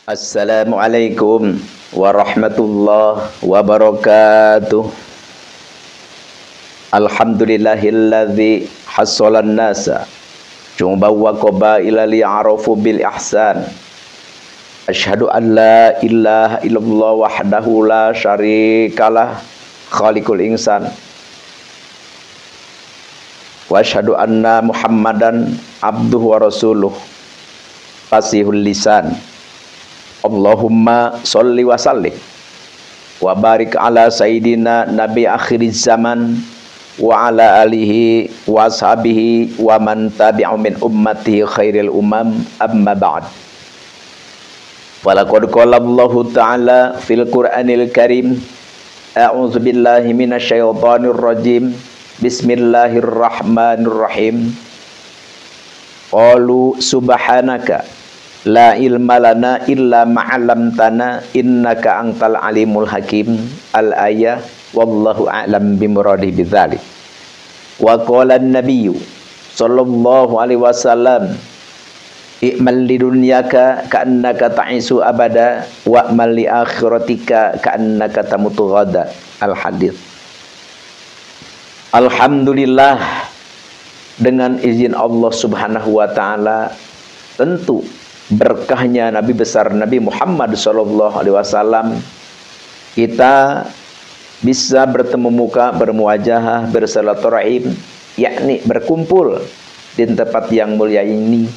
Assalamualaikum warahmatullahi wabarakatuh. Alhamdulillahilladzi hassalan nasa jumba wa qabaila li'arafu bil ihsan. Asyhadu an la ilaha illallah wahdahu la syarikalah khaliqul insan. Wa asyhadu anna Muhammadan abduhu wa rasuluh fasihul lisan. Allahumma sholli wa sallim wa barik ala sayyidina nabi akhiriz zaman wa ala alihi wa ashabihi wa man tabi'u min ummatihi khairil umam amma ba'd. Walaqad qala Allahu ta'ala fil Qur'anil Karim a'udzu billahi minasyaitonir rajim bismillahirrahmanirrahim. Qalu subhanaka la ilma lana illa ma'alamtana innaka antal alimul hakim. Al-ayah. Wallahu a'lam bimuradi bidzalik. Wa qala an-nabiyyu sallallahu alaihi wasallam i'mal lidunyaka ka'annaka ta'isu abada wa'mal li akhiratika ka'annaka tamutu ghada. Al-hadits. Alhamdulillah, dengan izin Allah subhanahu wa ta'ala, tentu berkahnya Nabi besar Nabi Muhammad SAW, kita bisa bertemu muka, bermuajahah, bersilaturahim, yakni berkumpul di tempat yang mulia ini,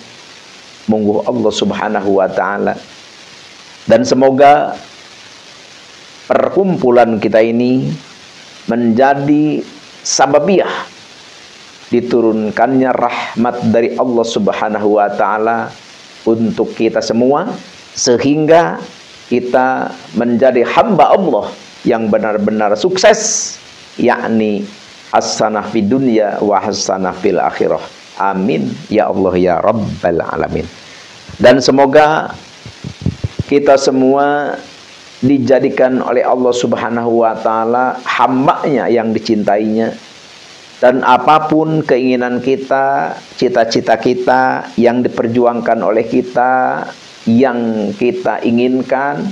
munggu Allah subhanahu wa ta'ala. Dan semoga perkumpulan kita ini menjadi sababiyah diturunkannya rahmat dari Allah subhanahu wa ta'ala untuk kita semua, sehingga kita menjadi hamba Allah yang benar-benar sukses, yakni hasanah fid dunya wa hasanah fil akhirah. Amin ya Allah ya rabbal alamin. Dan semoga kita semua dijadikan oleh Allah subhanahu wa ta'ala hambanya yang dicintainya. Dan apapun keinginan kita, cita-cita kita yang diperjuangkan oleh kita, yang kita inginkan,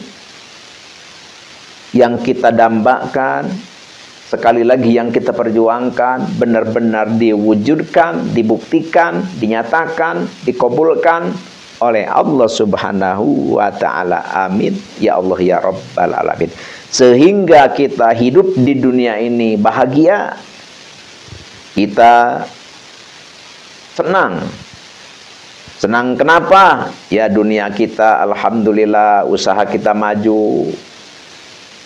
yang kita dambakan, sekali lagi yang kita perjuangkan, benar-benar diwujudkan, dibuktikan, dinyatakan, dikabulkan oleh Allah subhanahu wa ta'ala. Amin ya Allah ya rabbal alamin. Sehingga kita hidup di dunia ini bahagia, kita senang. Senang kenapa? Ya, dunia kita alhamdulillah, usaha kita maju.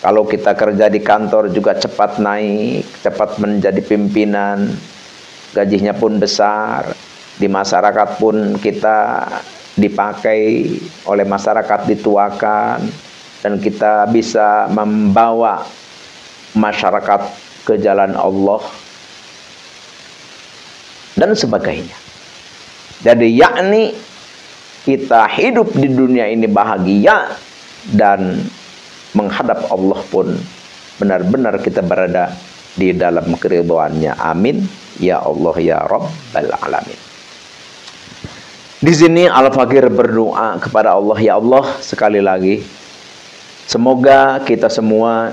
Kalau kita kerja di kantor juga cepat naik, cepat menjadi pimpinan, gajinya pun besar. Di masyarakat pun kita dipakai oleh masyarakat, dituakan, dan kita bisa membawa masyarakat ke jalan Allah dan sebagainya. Jadi yakni kita hidup di dunia ini bahagia, dan menghadap Allah pun benar-benar kita berada di dalam keridhaannya. Amin ya Allah ya rabbal alamin. Di sini Al-Fakir berdoa kepada Allah, ya Allah, sekali lagi semoga kita semua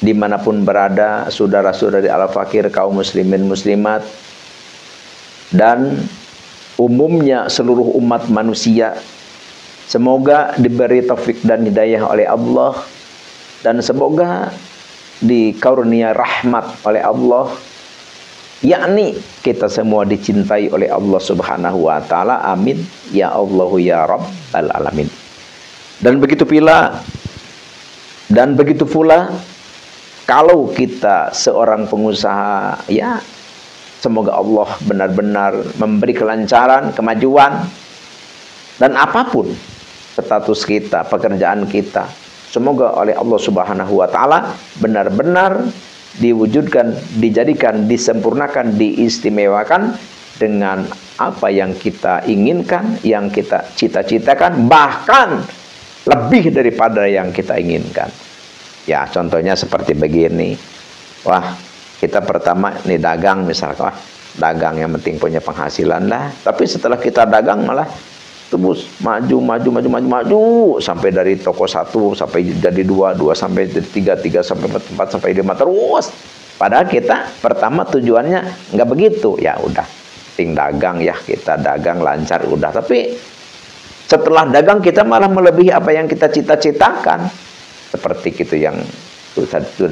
dimanapun berada, saudara-saudari Al-Fakir, kaum muslimin muslimat, dan umumnya seluruh umat manusia, semoga diberi taufik dan hidayah oleh Allah, dan semoga dikarunia rahmat oleh Allah, yakni kita semua dicintai oleh Allah subhanahu wa ta'ala. Amin ya Allah ya rabbal alamin. Dan begitu pula kalau kita seorang pengusaha, ya semoga Allah benar-benar memberi kelancaran, kemajuan, dan apapun status kita, pekerjaan kita, semoga oleh Allah subhanahu wa ta'ala benar-benar diwujudkan, dijadikan, disempurnakan, diistimewakan dengan apa yang kita inginkan, yang kita cita-citakan, bahkan lebih daripada yang kita inginkan. Ya, contohnya seperti begini. Wah, kita pertama nih dagang misalkan, dagang yang penting punya penghasilan lah. Tapi setelah kita dagang malah terus maju sampai dari toko 1 sampai jadi 2 sampai jadi 3 sampai 4 sampai 5 terus. Padahal kita pertama tujuannya nggak begitu. Ya udah, ting dagang ya, kita dagang lancar udah. Tapi setelah dagang kita malah melebihi apa yang kita cita-citakan. Seperti itu yang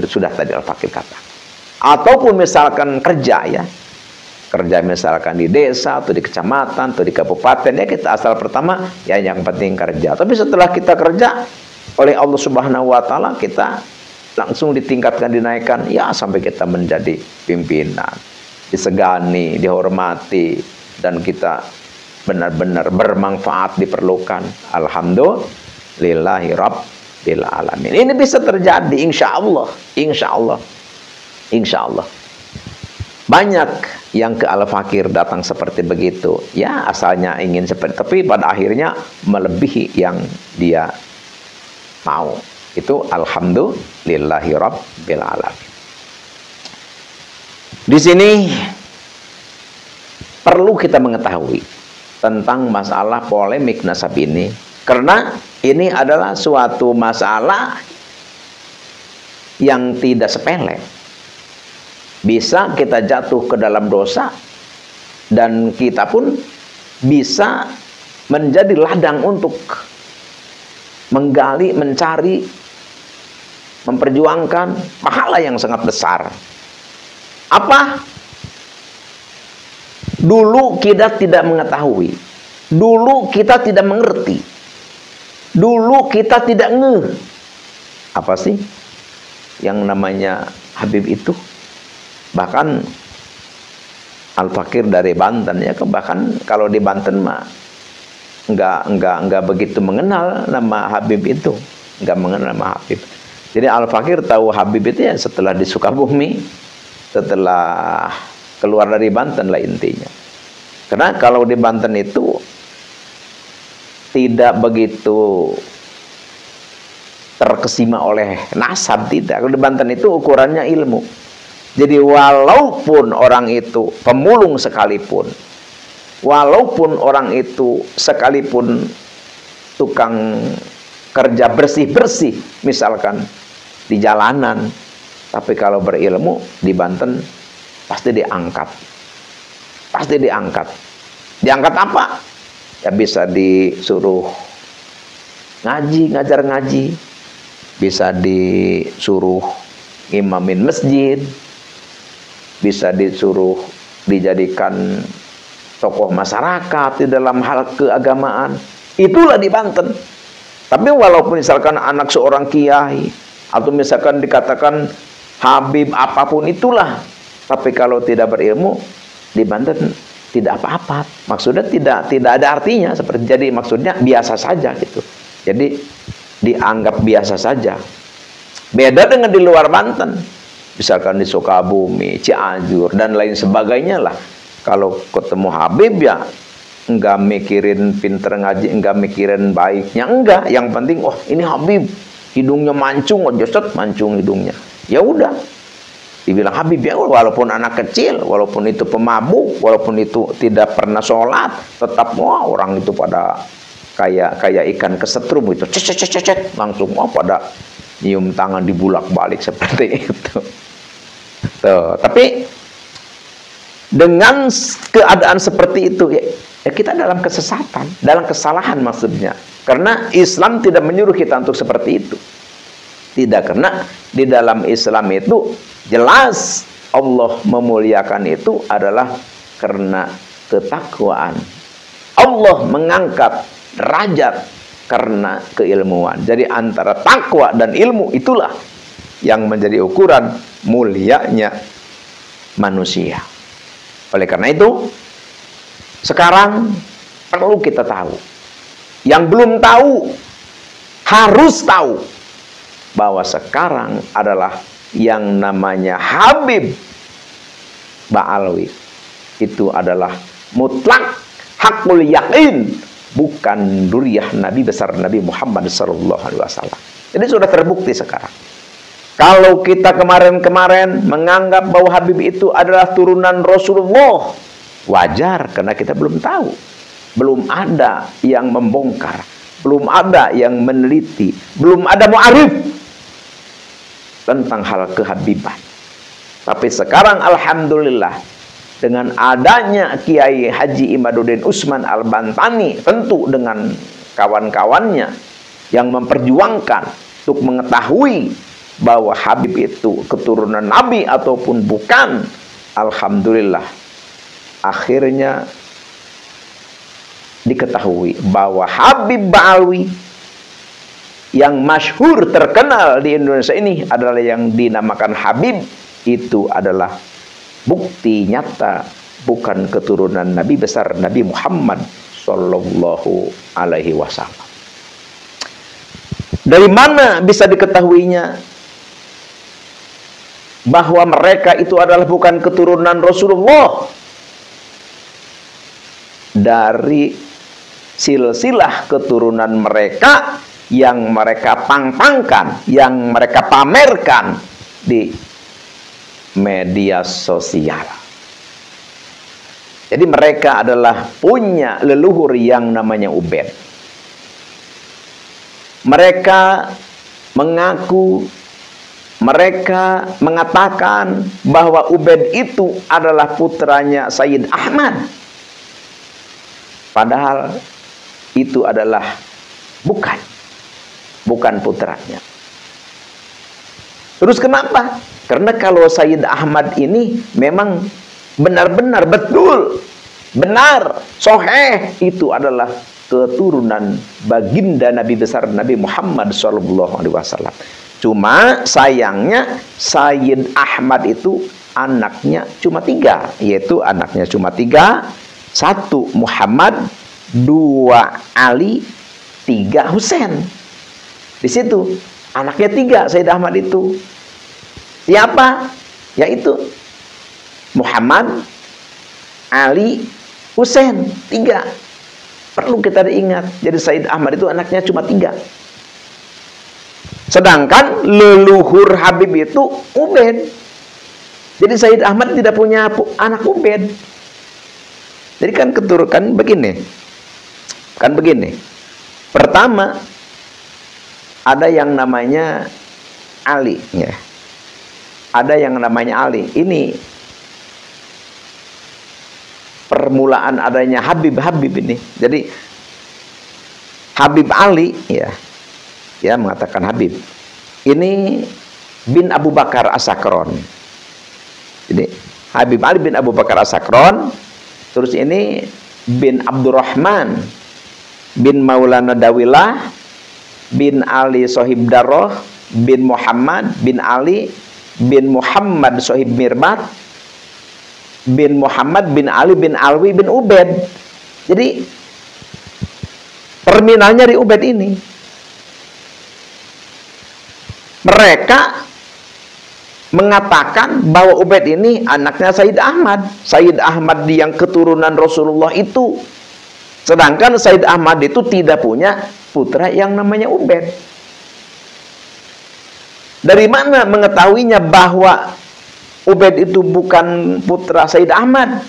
sudah tadi Al-Fakir kata. Ataupun misalkan kerja ya. Kerja misalkan di desa atau di kecamatan atau di kabupaten, ya kita asal pertama ya yang penting kerja. Tapi setelah kita kerja oleh Allah Subhanahu wa taala, kita langsung ditingkatkan, dinaikkan ya sampai kita menjadi pimpinan, disegani, dihormati, dan kita benar-benar bermanfaat, diperlukan. Alhamdulillahi rabbil alamin. Ini bisa terjadi insyaallah, insyaallah. Insyaallah. Banyak yang ke Al-Fakir datang seperti begitu. Ya asalnya ingin seperti, tapi pada akhirnya melebihi yang dia mau. Itu alhamdulillahi rabbil alamin. Di sini perlu kita mengetahui tentang masalah polemik nasab ini, karena ini adalah suatu masalah yang tidak sepele. Bisa kita jatuh ke dalam dosa, dan kita pun bisa menjadi ladang untuk menggali, mencari, memperjuangkan pahala yang sangat besar. Apa? Dulu kita tidak mengetahui, dulu kita tidak mengerti, dulu kita tidak ngeh. Apa sih yang namanya Habib itu? Bahkan Al-Fakir dari Banten ya, bahkan kalau di Banten mah enggak begitu mengenal nama Habib itu, enggak mengenal nama Habib. Jadi Al-Fakir tahu Habib itu ya setelah di Sukabumi, setelah keluar dari Banten lah intinya. Karena kalau di Banten itu tidak begitu terkesima oleh nasab, tidak. Kalau di Banten itu ukurannya ilmu. Jadi walaupun orang itu pemulung sekalipun, walaupun orang itu sekalipun tukang kerja bersih-bersih misalkan di jalanan, tapi kalau berilmu di Banten pasti diangkat. Pasti diangkat. Diangkat apa? Ya bisa disuruh ngaji, ngajar ngaji, bisa disuruh imamin masjid, bisa disuruh dijadikan tokoh masyarakat di dalam hal keagamaan. Itulah di Banten. Tapi walaupun misalkan anak seorang kiai, atau misalkan dikatakan Habib apapun itulah, tapi kalau tidak berilmu di Banten tidak apa-apa. Maksudnya tidak ada artinya, seperti jadi maksudnya biasa saja gitu. Jadi dianggap biasa saja. Beda dengan di luar Banten. Misalkan di Sukabumi, Cianjur, dan lain sebagainya lah. Kalau ketemu Habib ya enggak mikirin pinter ngaji, enggak mikirin baiknya, enggak. Yang penting, oh ini Habib, hidungnya mancung, oh joset mancung hidungnya. Ya udah, dibilang Habib ya, walaupun anak kecil, walaupun itu pemabuk, walaupun itu tidak pernah sholat, tetap wah orang itu pada kayak ikan kesetrum itu, cecet langsung wah pada nyium tangan dibulak-balik seperti itu. Tuh, tapi dengan keadaan seperti itu ya kita dalam kesesatan, dalam kesalahan maksudnya. Karena Islam tidak menyuruh kita untuk seperti itu. Tidak, karena di dalam Islam itu jelas Allah memuliakan itu adalah karena ketakwaan. Allah mengangkat derajat karena keilmuan. Jadi antara takwa dan ilmu itulah yang menjadi ukuran mulianya manusia. Oleh karena itu, sekarang perlu kita tahu. Yang belum tahu harus tahu bahwa sekarang adalah yang namanya Habib Ba'alwi itu adalah mutlak hakul yakin, bukan duriyah Nabi besar Nabi Muhammad SAW. Jadi sudah terbukti sekarang. Kalau kita kemarin-kemarin menganggap bahwa Habib itu adalah turunan Rasulullah, wajar karena kita belum tahu. belum ada yang membongkar, belum ada yang meneliti, belum ada mu'arif tentang hal kehabiban. Tapi sekarang alhamdulillah, dengan adanya Kiai Haji Imaduddin Usman Al-Bantani, tentu dengan kawan-kawannya yang memperjuangkan untuk mengetahui bahwa Habib itu keturunan Nabi ataupun bukan, alhamdulillah akhirnya diketahui bahwa Habib Ba'alwi yang masyhur terkenal di Indonesia ini adalah yang dinamakan Habib, itu adalah bukti nyata bukan keturunan Nabi besar Nabi Muhammad Sallallahu Alaihi Wasallam. Dari mana bisa diketahuinya bahwa mereka itu adalah bukan keturunan Rasulullah? Dari silsilah keturunan mereka yang mereka pang-pangkan, yang mereka pamerkan di media sosial. Jadi mereka adalah punya leluhur yang namanya Ubed. Mereka mengaku, mereka mengatakan bahwa Ubed itu adalah putranya Sayyid Ahmad. Padahal itu adalah bukan putranya. Terus kenapa? Karena kalau Sayyid Ahmad ini memang benar-benar betul, benar, soheh, itu adalah keturunan baginda Nabi besar Nabi Muhammad SAW. Cuma sayangnya Sayyid Ahmad itu anaknya cuma 3, yaitu anaknya cuma 3, 1 Muhammad, 2 Ali, 3 Husain. Di situ anaknya 3 Sayyid Ahmad itu. Siapa? Yaitu Muhammad, Ali, Husain, 3. Perlu kita diingat. Jadi Sayyid Ahmad itu anaknya cuma 3. Sedangkan leluhur Habib itu Ubed. Jadi Sayyid Ahmad tidak punya anak Ubed. Jadi kan keturunan begini. Kan begini. Pertama, ada yang namanya Ali, ya. Ada yang namanya Ali. Ini permulaan adanya Habib ini. Jadi Habib Ali, ya mengatakan Habib. Ini bin Abu Bakar As-Sakron. Jadi Habib Ali bin Abu Bakar As-Sakron. Terus ini bin Abdurrahman bin Maulana Dawilah bin Ali Sohib Daroh bin Muhammad bin Ali bin Muhammad Sohib Mirbat bin Muhammad bin Ali bin Alwi bin Ubed. Jadi terminalnya di Ubed ini. Mereka mengatakan bahwa Ubed ini anaknya Sayyid Ahmad. Sayyid Ahmad yang keturunan Rasulullah itu. Sedangkan Sayyid Ahmad itu tidak punya putra yang namanya Ubed. Dari mana mengetahuinya bahwa Ubed itu bukan putra Sayyid Ahmad?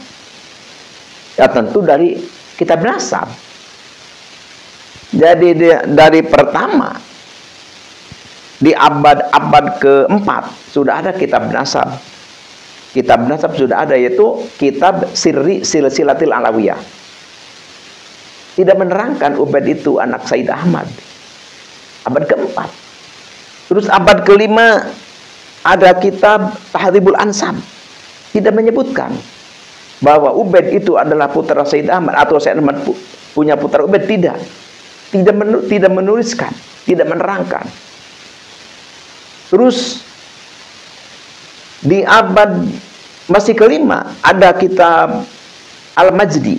Ya tentu dari kitab nasab. Jadi dari pertama di abad ke-4 sudah ada kitab nasab. Kitab nasab sudah ada, yaitu kitab Sirri Silsilatil Alawiyah. Tidak menerangkan Ubed itu anak Sayyid Ahmad. Abad ke-4. Terus abad ke-5 ada kitab Tahdhibul Ansab. Tidak menyebutkan bahwa Ubed itu adalah putra Sayyid Ahmad atau Sayyid Ahmad punya putra Ubed. Tidak menuliskan, tidak menerangkan. Terus di abad masih ke-5 ada kitab Al-Majdi.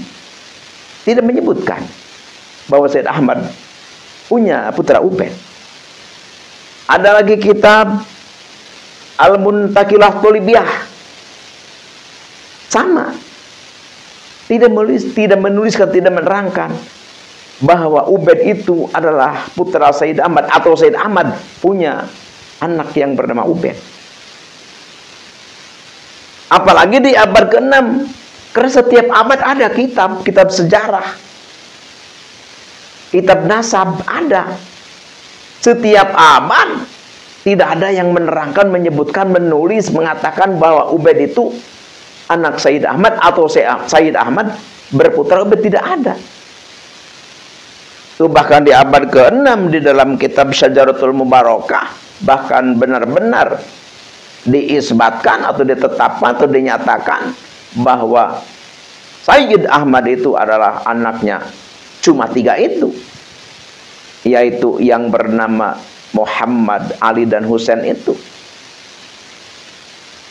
Tidak menyebutkan bahwa Sayyid Ahmad punya putra Ubed. Ada lagi kitab Al-Muntakilah Tolibiyah. Sama. Tidak menuliskan, tidak menerangkan bahwa Ubed itu adalah putra Sayyid Ahmad atau Sayyid Ahmad punya anak yang bernama Ubed. Apalagi di abad ke-6. Karena setiap abad ada kitab sejarah. kitab nasab ada. Setiap abad tidak ada yang menerangkan, menyebutkan, menulis, mengatakan bahwa Ubaid itu anak Sayyid Ahmad atau Sayyid Ahmad berputra Ubaid, tidak ada. Itu bahkan di abad ke-6 di dalam kitab Syajaratul Mubarakah bahkan benar-benar diisbatkan atau ditetapkan atau dinyatakan bahwa Sayyid Ahmad itu adalah anaknya cuma 3 itu, yaitu yang bernama Muhammad, Ali, dan Husain itu.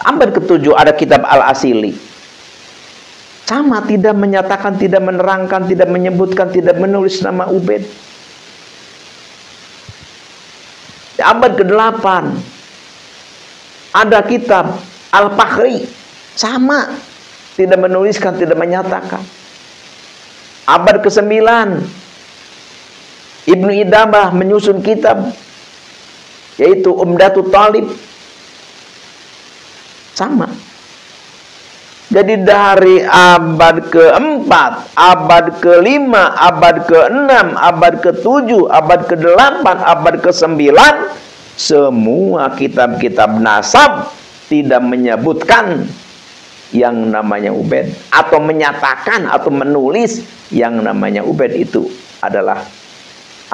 Abad ke-7 ada kitab Al-Asili, sama, tidak menyatakan, tidak menerangkan, tidak menyebutkan, tidak menulis nama Ubaid. Di abad ke-8 ada kitab Al-Fakhri, sama, tidak menuliskan, tidak menyatakan. Abad ke-9 Ibnu Idamah menyusun kitab yaitu Umdatul Talib, sama. Jadi dari abad ke-4, abad ke-5, abad ke-6, abad ke-7, abad ke-8, abad ke-9, semua kitab-kitab nasab tidak menyebutkan yang namanya Ubaid, atau menyatakan atau menulis yang namanya Ubaid itu adalah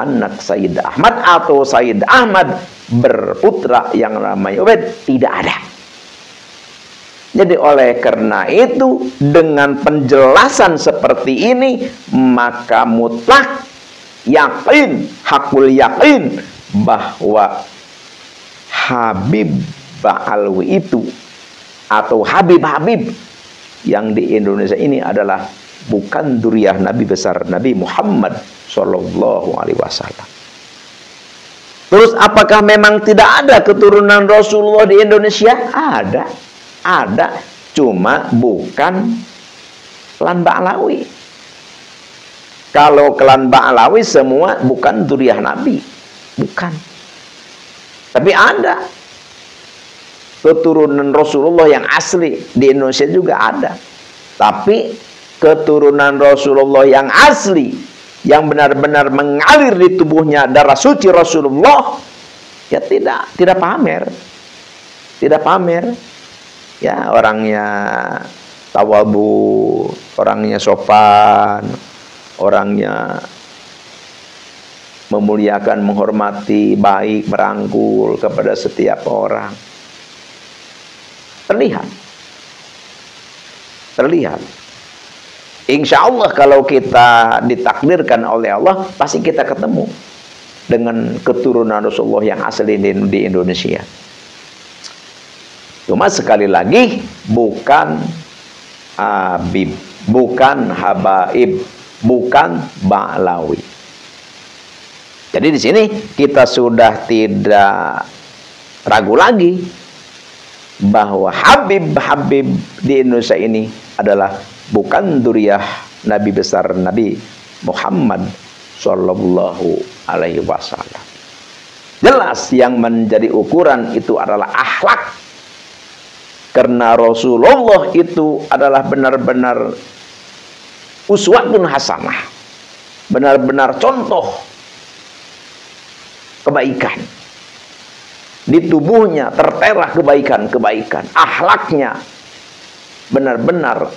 anak Sayyid Ahmad atau Sayyid Ahmad berputra yang namanya Ubaid. Tidak ada. Jadi oleh karena itu, dengan penjelasan seperti ini, maka mutlak yakin, hakul yakin bahwa Habib Ba'alwi itu atau Habib-Habib yang di Indonesia ini adalah bukan duriyah Nabi besar Nabi Muhammad Sallallahu Alaihi Wasallam. Terus apakah memang tidak ada keturunan Rasulullah di Indonesia? Ada, cuma bukan klan Ba'alawi. Kalau klan Ba'alawi semua bukan duriyah Nabi, bukan. Tapi ada keturunan Rasulullah yang asli di Indonesia juga ada. Tapi keturunan Rasulullah yang asli, yang benar-benar mengalir di tubuhnya darah suci Rasulullah, ya tidak pamer, tidak pamer. Ya, orangnya tawadhu, orangnya sopan, orangnya memuliakan, menghormati, baik, merangkul kepada setiap orang. Terlihat. Insya Allah kalau kita ditakdirkan oleh Allah, pasti kita ketemu dengan keturunan Rasulullah yang asli di Indonesia. Cuma sekali lagi, bukan Habib, bukan Habaib, bukan Ba'alawi. Jadi di sini kita sudah tidak ragu lagi bahwa Habib-Habib di Indonesia ini adalah bukan duriyah Nabi besar Nabi Muhammad Sallallahu Alaihi Wasallam. Jelas yang menjadi ukuran itu adalah akhlak. Karena Rasulullah itu adalah benar-benar uswatun hasanah, benar-benar contoh kebaikan. Di tubuhnya tertera kebaikan-kebaikan. Akhlaknya benar-benar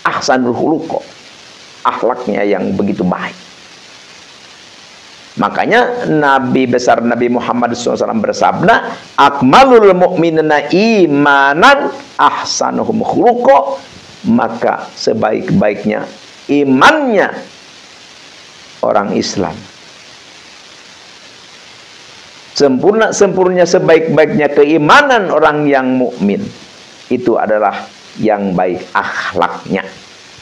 ahsanul khuluq, akhlaknya yang begitu baik. Makanya Nabi besar Nabi Muhammad SAW bersabda, akmalul mu'minina imanan ahsanuhum khuluqa. Maka sebaik-baiknya imannya orang Islam, sempurna sebaik-baiknya keimanan orang yang mukmin itu adalah yang baik akhlaknya.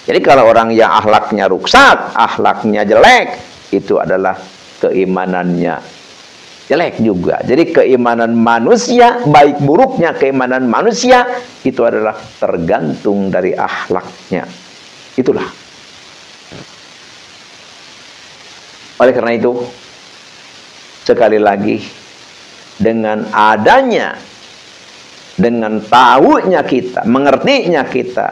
Jadi kalau orang yang akhlaknya rusak, akhlaknya jelek, itu adalah keimanannya jelek juga. Jadi keimanan manusia, baik buruknya keimanan manusia, itu adalah tergantung dari akhlaknya. Itulah. Oleh karena itu, sekali lagi, dengan adanya, dengan tahunya kita, mengertinya kita,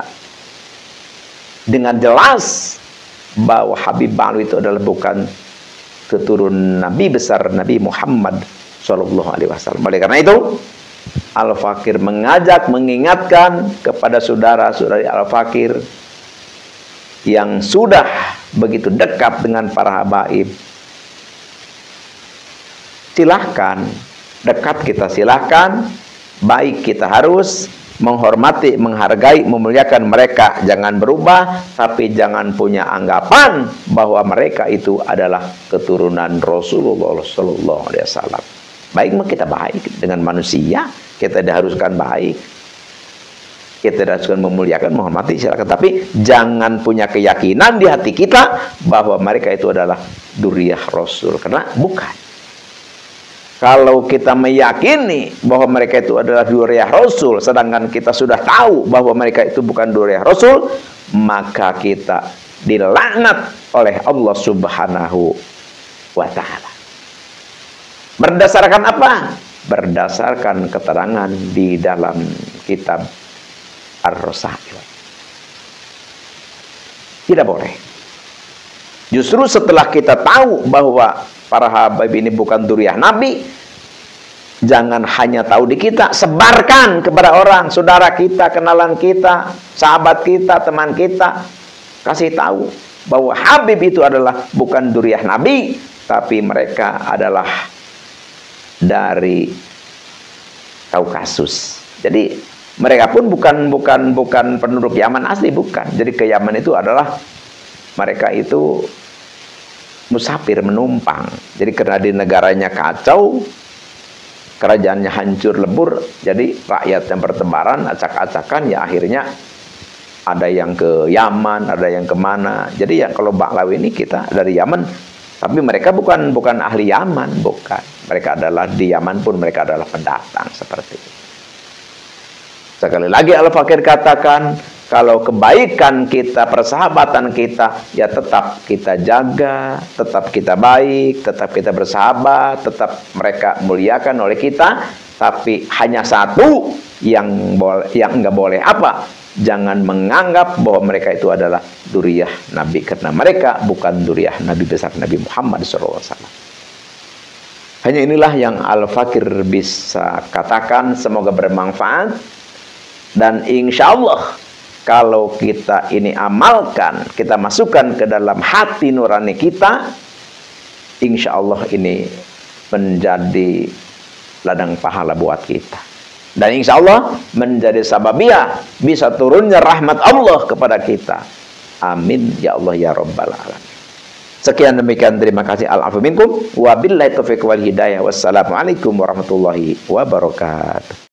dengan jelas bahwa Habib Ba'alwi itu adalah bukan keturunan Nabi besar Nabi Muhammad Shallallahu Alaihi Wasallam. Oleh karena itu, Al-Fakir mengajak, mengingatkan kepada saudara-saudari Al-Fakir yang sudah begitu dekat dengan para habaib. Silahkan, dekat kita silahkan, baik kita harus menghormati, menghargai, memuliakan mereka. Jangan berubah, tapi jangan punya anggapan bahwa mereka itu adalah keturunan Rasulullah Sallallahu Alaihi Wasallam. Baik, kita baik dengan manusia, kita diharuskan baik, kita diharuskan memuliakan, menghormati, silakan. Tapi jangan punya keyakinan di hati kita bahwa mereka itu adalah duriyah Rasul, karena bukan. Kalau kita meyakini bahwa mereka itu adalah duriyah Rasul, sedangkan kita sudah tahu bahwa mereka itu bukan duriyah Rasul, maka kita dilaknat oleh Allah Subhanahu wa Ta'ala. Berdasarkan apa? Berdasarkan keterangan di dalam kitab Ar-Rasail. Tidak boleh. Justru setelah kita tahu bahwa para habaib ini bukan duriyah Nabi, jangan hanya tahu di kita, sebarkan kepada orang, saudara kita, kenalan kita, sahabat kita, teman kita. Kasih tahu bahwa Habib itu adalah bukan duriyah Nabi, tapi mereka adalah dari Kaukasus. Jadi mereka pun bukan penduduk Yaman asli, bukan. Jadi ke Yaman itu adalah mereka itu musafir, menumpang. Jadi karena di negaranya kacau, kerajaannya hancur lebur, jadi rakyat yang bertebaran, acak-acakan, ya akhirnya ada yang ke Yaman, ada yang kemana. Jadi ya kalau Ba'lawi ini kita dari Yaman, tapi mereka bukan ahli Yaman, bukan. Mereka adalah di Yaman pun mereka adalah pendatang seperti itu. Sekali lagi Al-Fakir katakan, kalau kebaikan kita, persahabatan kita, ya tetap kita jaga, tetap kita baik, tetap kita bersahabat, tetap mereka muliakan oleh kita. Tapi hanya satu yang enggak boleh apa? Jangan menganggap bahwa mereka itu adalah duriyah Nabi, karena mereka bukan duriyah Nabi besar Nabi Muhammad SAW. Hanya inilah yang Al-Fakir bisa katakan, semoga bermanfaat. Dan insya Allah kalau kita ini amalkan, kita masukkan ke dalam hati nurani kita, insya Allah ini menjadi ladang pahala buat kita. Dan insya Allah menjadi sababiyah bisa turunnya rahmat Allah kepada kita. Amin ya Allah ya Rabbal Alamin. Sekian demikian, terima kasih. Al-afu minkum. Wabillahi taufiq wal hidayah. Wassalamualaikum warahmatullahi wabarakatuh.